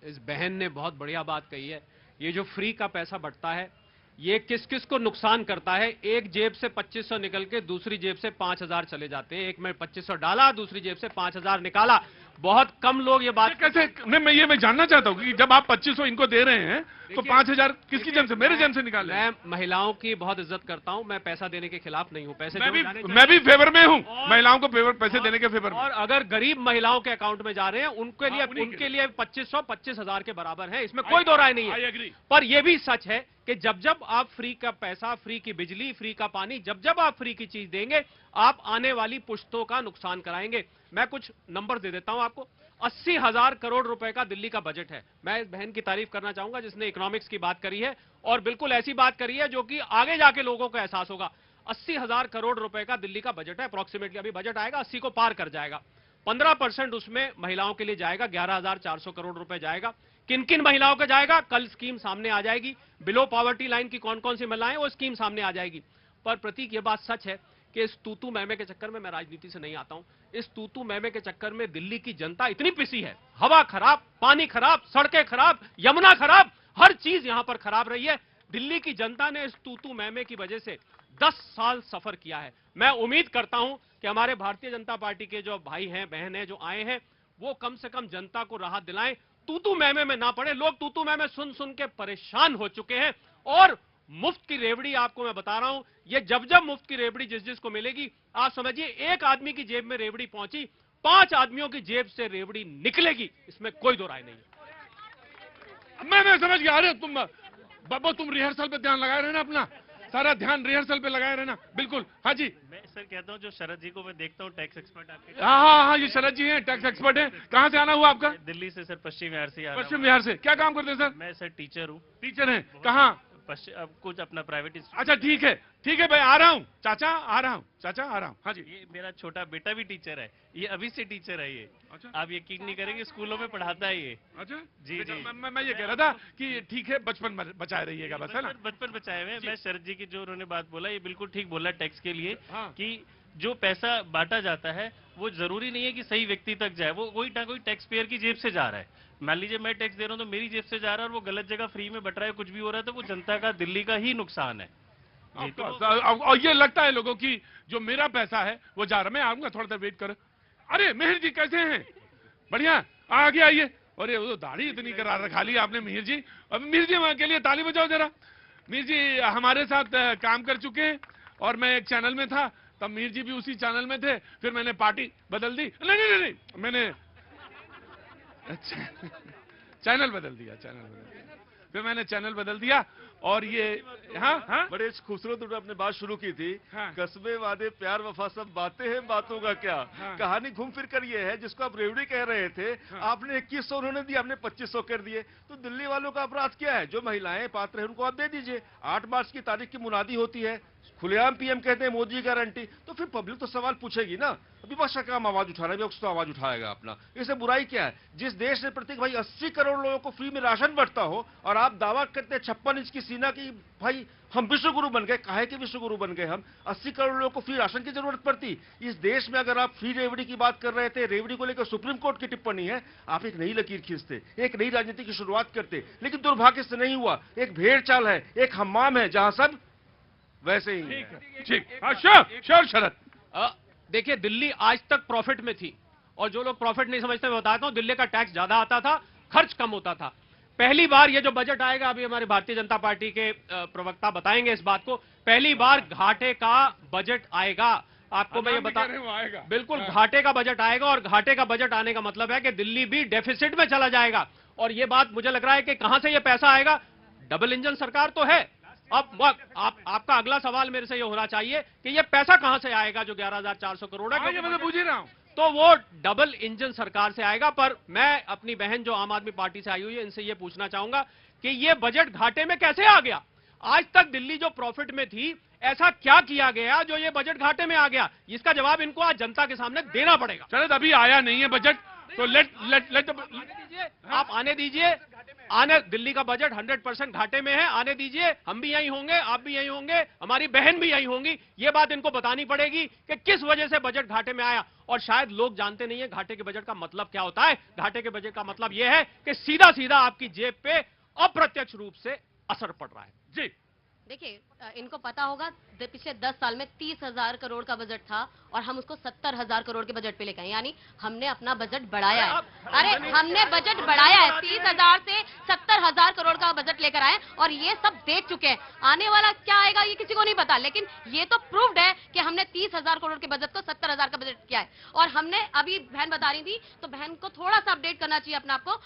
इस बहन ने बहुत बढ़िया बात कही है। ये जो फ्री का पैसा बंटता है, ये किस किस को नुकसान करता है। एक जेब से 2500 निकल के दूसरी जेब से 5000 चले जाते हैं। एक में 2500 डाला, दूसरी जेब से 5000 निकाला। बहुत कम लोग ये बात कैसे, मैं जानना चाहता हूँ कि जब आप 2500 इनको दे रहे हैं तो 5000 किसकी जेब से? मेरे जेब से निकाल रहे हैं। मैं महिलाओं की बहुत इज्जत करता हूं, मैं पैसा देने के खिलाफ नहीं हूं। पैसे मैं भी फेवर में हूं, महिलाओं को पैसे देने के फेवर में। और अगर गरीब महिलाओं के अकाउंट में जा रहे हैं उनके लिए 25,000 के बराबर है, इसमें कोई दो राय नहीं है। पर यह भी सच है कि जब जब आप फ्री का पैसा, फ्री की बिजली, फ्री का पानी, जब जब आप फ्री की चीज देंगे, आप आने वाली पुश्तों का नुकसान कराएंगे। मैं कुछ नंबर दे देता हूं आपको। 80,000 करोड़ रुपए का दिल्ली का बजट है। मैं इस बहन की तारीफ करना चाहूंगा जिसने इकोनॉमिक्स की बात करी है, और बिल्कुल ऐसी बात करी है जो कि आगे जाके लोगों को एहसास होगा। 80,000 करोड़ रुपए का दिल्ली का बजट है अप्रोक्सीमेटली। अभी बजट आएगा 80 को पार कर जाएगा। 15% उसमें महिलाओं के लिए जाएगा, 11,400 करोड़ रुपए जाएगा। किन किन महिलाओं का जाएगा, कल स्कीम सामने आ जाएगी। बिलो पॉवर्टी लाइन की कौन कौन सी महिलाएं, वो स्कीम सामने आ जाएगी। पर प्रतीक, ये बात सच है कि इस तूतू मैमे के चक्कर में, मैं राजनीति से नहीं आता हूं, इस तूतू मैमे के चक्कर में दिल्ली की जनता इतनी पिसी है। हवा खराब, पानी खराब, सड़कें खराब, यमुना खराब, हर चीज यहां पर खराब रही है। दिल्ली की जनता ने इस तूतू मैमे की वजह से 10 साल सफर किया है। मैं उम्मीद करता हूं कि हमारे भारतीय जनता पार्टी के जो भाई हैं, बहन हैं, जो आए हैं, वो कम से कम जनता को राहत दिलाएं, तूतू मैमे में ना पड़े। लोग तूतू मैमे सुन सुन के परेशान हो चुके हैं। और मुफ्त की रेवड़ी, आपको मैं बता रहा हूं, ये जब जब मुफ्त की रेवड़ी जिस जिस को मिलेगी, आप समझिए एक आदमी की जेब में रेवड़ी पहुंची, 5 आदमियों की जेब से रेवड़ी निकलेगी, इसमें कोई दो राय नहीं है। मैं समझ गया। अरे तुम रिहर्सल पे ध्यान लगाए रहना, अपना सारा ध्यान रिहर्सल पे लगाए रहना। बिल्कुल। हाँ जी। मैं सर कहता हूँ, जो शरद जी को मैं देखता हूँ टैक्स एक्सपर्ट आपके। हाँ, ये शरद जी हैं, टैक्स एक्सपर्ट हैं। कहाँ से आना हुआ आपका? दिल्ली से सर, पश्चिम बिहार से। पश्चिम बिहार से। क्या काम करते हैं सर? मैं सर टीचर हूँ। टीचर हैं? कहाँ? अब कुछ अपना प्राइवेट। अच्छा, ठीक है भाई, आ रहा हूँ चाचा, आ रहा हूँ। हाँ जी। ये मेरा छोटा बेटा भी टीचर है, ये अभी से टीचर है ये। अच्छा। आप यकीन नहीं करेंगे, स्कूलों में पढ़ाता है ये। अच्छा जी जी। मैं ये कह रहा था कि ठीक है, बचपन बचाए रहिएगा बस, है ना? बचपन बचाए हुए। मैं शरद जी की जो उन्होंने बात बोला, ये बिल्कुल ठीक बोला टैक्स के लिए। हाँ। कि जो पैसा बांटा जाता है वो जरूरी नहीं है कि सही व्यक्ति तक जाए, वो कोई ना कोई टैक्स पेयर की जेब से जा रहा है। मान लीजिए मैं टैक्स दे रहा हूँ तो मेरी जेब से जा रहा है, और वो गलत जगह फ्री में बट रहा है, कुछ भी हो रहा है, तो वो जनता का, दिल्ली का ही नुकसान है। और ये लगता है लोगों की जो मेरा पैसा है वो जा रहा है। मैं आऊंगा, थोड़ा देर वेट करो। अरे मिहिर जी, कैसे हैं? बढ़िया, आगे आइए। अरे वो दाढ़ी इतनी करा रखा ली आपने मिहिर जी। अब मिहिर जी वहां के लिए ताली बजाओ जरा। मिहिर जी हमारे साथ काम कर चुके हैं, और मैं एक चैनल में था, तब मिहिर जी भी उसी चैनल में थे। फिर मैंने पार्टी बदल दी। नहीं, मैंने चैनल बदल दिया। फिर मैंने चैनल बदल दिया, और ये हाँ बड़े खूबसूरत उन्होंने अपने बात शुरू की थी। हाँ। कस्बे, वादे, प्यार, वफा सब बातें हैं, बातों का क्या। हाँ। कहानी घूम फिर कर ये है, जिसको आप रेवड़ी कह रहे थे। हाँ। आपने 2100 उन्होंने दिया, आपने 2500 कर दिए। तो दिल्ली वालों का अपराध क्या है? जो महिलाएं पात्र है उनको आप दे दीजिए। 8 मार्च की तारीख की मुनादी होती है, खुलेआम पीएम कहते हैं मोदी गारंटी। तो फिर पब्लिक तो सवाल पूछेगी ना। विपक्ष का काम आवाज उठा रहा है, विपक्ष तो आवाज उठाएगा अपना। इससे बुराई क्या है? जिस देश में प्रत्येक भाई 80 करोड़ लोगों को फ्री में राशन बंटता हो, और आप दावा करते हैं 56 इंच की सीना की भाई हम विश्व गुरु बन गए। काहे के विश्व गुरु बन गए हम? 80 करोड़ लोगों को फ्री राशन की जरूरत पड़ती इस देश में। अगर आप फ्री रेवड़ी की बात कर रहे थे, रेवड़ी को लेकर सुप्रीम कोर्ट की टिप्पणी है, आप एक नई लकीर खींचते, एक नई राजनीति की शुरुआत करते। लेकिन दुर्भाग्य से नहीं हुआ। एक भेड़ चाल है, एक हम्माम है, जहां सब वैसे ही। ठीक। श्योर शरद। देखिए, दिल्ली आज तक प्रॉफिट में थी, और जो लोग प्रॉफिट नहीं समझते, मैं बताता हूं, दिल्ली का टैक्स ज्यादा आता था, खर्च कम होता था। पहली बार ये जो बजट आएगा, अभी हमारे भारतीय जनता पार्टी के प्रवक्ता बताएंगे इस बात को, पहली बार घाटे का बजट आएगा। आपको मैं ये बता, बिल्कुल घाटे का बजट आएगा, और घाटे का बजट आने का मतलब है कि दिल्ली भी डेफिसिट में चला जाएगा। और ये बात मुझे लग रहा है कि कहां से ये पैसा आएगा? डबल इंजन सरकार तो है। अब आपका अगला सवाल मेरे से ये होना चाहिए कि ये पैसा कहां से आएगा जो 11,400 करोड़ है? ये मैं पूछ ही रहा हूं। तो वो डबल इंजन सरकार से आएगा। पर मैं अपनी बहन जो आम आदमी पार्टी से आई हुई है, इनसे ये पूछना चाहूंगा कि ये बजट घाटे में कैसे आ गया? आज तक दिल्ली जो प्रॉफिट में थी, ऐसा क्या किया गया जो ये बजट घाटे में आ गया? इसका जवाब इनको आज जनता के सामने देना पड़ेगा। शायद अभी आया नहीं है बजट, तो लेट आप आने दीजिए। आने दिल्ली का बजट 100% घाटे में है, आने दीजिए, हम भी यहीं होंगे, आप भी यहीं होंगे, हमारी बहन भी यहीं होंगी। ये बात इनको बतानी पड़ेगी कि किस वजह से बजट घाटे में आया। और शायद लोग जानते नहीं है घाटे के बजट का मतलब क्या होता है। घाटे के बजट का मतलब यह है कि सीधा सीधा आपकी जेब पे अप्रत्यक्ष रूप से असर पड़ रहा है। जी देखिए, इनको पता होगा पिछले 10 साल में 30,000 करोड़ का बजट था और हम उसको 70,000 करोड़ के बजट पे लेके आए, यानी हमने अपना बजट बढ़ाया है। अरे हमने बजट बढ़ाया है, 30,000 से 70,000 करोड़ का बजट लेकर आए और ये सब देख चुके हैं। आने वाला क्या आएगा ये किसी को नहीं पता, लेकिन ये तो प्रूव्ड है कि हमने 30,000 करोड़ के बजट को 70,000 का बजट किया है। और हमने अभी बहन बता रही थी, तो बहन को थोड़ा सा अपडेट करना चाहिए अपने आप को।